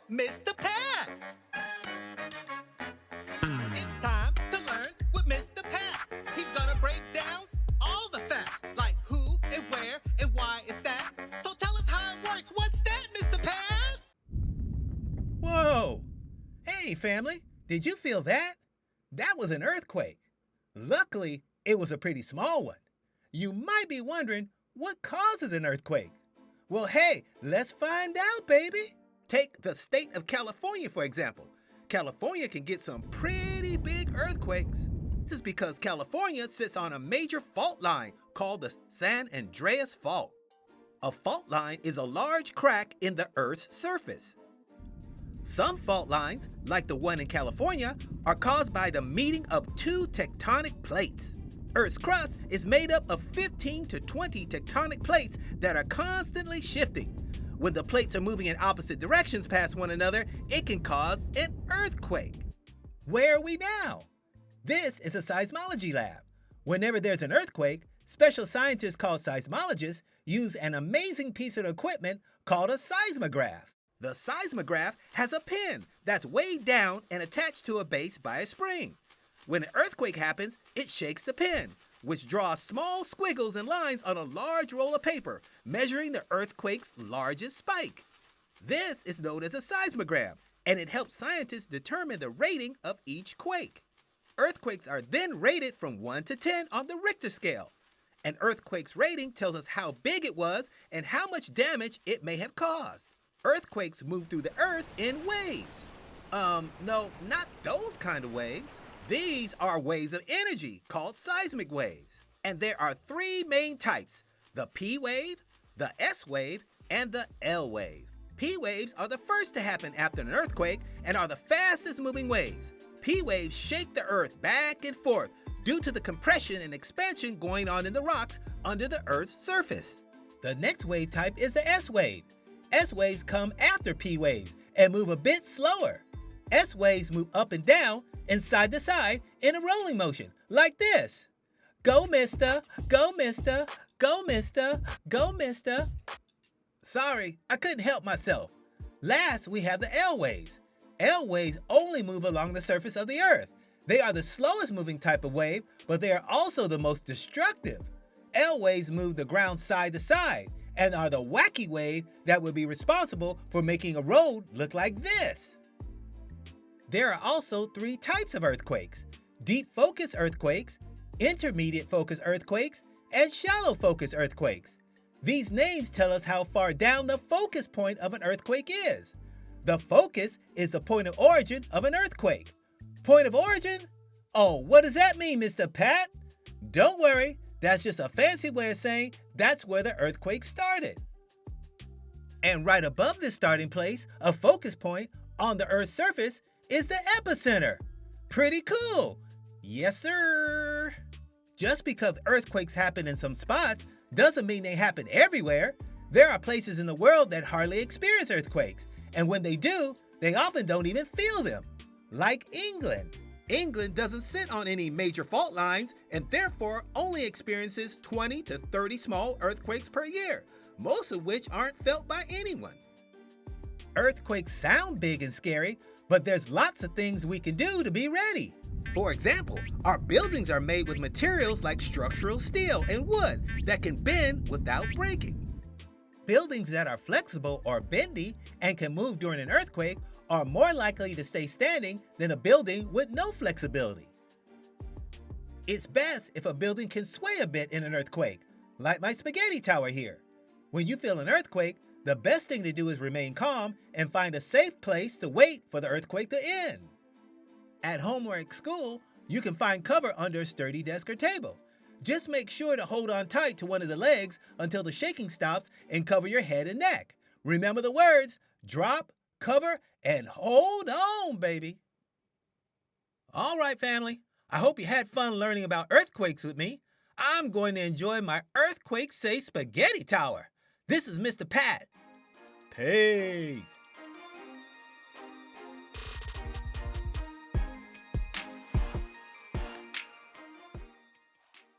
Mista Pat. It's time to learn with Mista Pat. He's gonna break down all the facts, like who and where and why it's that. So tell us how it works. What's that, Mista Pat? Whoa! Hey, family, did you feel that? That was an earthquake. Luckily, it was a pretty small one. You might be wondering, what causes an earthquake? Well, hey, let's find out, baby. Take the state of California, for example. California can get some pretty big earthquakes. This is because California sits on a major fault line called the San Andreas Fault. A fault line is a large crack in the Earth's surface. Some fault lines, like the one in California, are caused by the meeting of two tectonic plates. Earth's crust is made up of 15 to 20 tectonic plates that are constantly shifting. When the plates are moving in opposite directions past one another, it can cause an earthquake. Where are we now? This is a seismology lab. Whenever there's an earthquake, special scientists called seismologists use an amazing piece of equipment called a seismograph. The seismograph has a pin that's weighed down and attached to a base by a spring. When an earthquake happens, it shakes the pin, which draws small squiggles and lines on a large roll of paper, measuring the earthquake's largest spike. This is known as a seismograph, and it helps scientists determine the rating of each quake. Earthquakes are then rated from 1 to 10 on the Richter scale. An earthquake's rating tells us how big it was and how much damage it may have caused. Earthquakes move through the earth in waves. No, not those kind of waves. These are waves of energy called seismic waves. And there are three main types: the P wave, the S wave, and the L wave. P waves are the first to happen after an earthquake and are the fastest moving waves. P waves shake the earth back and forth due to the compression and expansion going on in the rocks under the earth's surface. The next wave type is the S wave. S waves come after P waves and move a bit slower. S waves move up and down and side to side in a rolling motion, like this. Go, Mista, go, Mista, go, Mista, go, Mista. Sorry, I couldn't help myself. Last, we have the L waves. L waves only move along the surface of the earth. They are the slowest moving type of wave, but they are also the most destructive. L waves move the ground side to side and are the wacky wave that would be responsible for making a road look like this. There are also three types of earthquakes: deep focus earthquakes, intermediate focus earthquakes, and shallow focus earthquakes. These names tell us how far down the focus point of an earthquake is. The focus is the point of origin of an earthquake. Point of origin? Oh, what does that mean, Mr. Pat? Don't worry, that's just a fancy way of saying that's where the earthquake started. And right above this starting place, a focus point on the Earth's surface, is the epicenter. Pretty cool. Yes, sir. Just because earthquakes happen in some spots doesn't mean they happen everywhere. There are places in the world that hardly experience earthquakes, and when they do, they often don't even feel them. Like England. England doesn't sit on any major fault lines and therefore only experiences 20 to 30 small earthquakes per year, most of which aren't felt by anyone. Earthquakes sound big and scary, but there's lots of things we can do to be ready. For example, our buildings are made with materials like structural steel and wood that can bend without breaking. Buildings that are flexible or bendy and can move during an earthquake are more likely to stay standing than a building with no flexibility. It's best if a building can sway a bit in an earthquake, like my spaghetti tower here. When you feel an earthquake, the best thing to do is remain calm and find a safe place to wait for the earthquake to end. At home or at school, you can find cover under a sturdy desk or table. Just make sure to hold on tight to one of the legs until the shaking stops and cover your head and neck. Remember the words: drop, cover, and hold on, baby. All right, family. I hope you had fun learning about earthquakes with me. I'm going to enjoy my earthquake-safe spaghetti tower. This is Mr. Pat. Peace.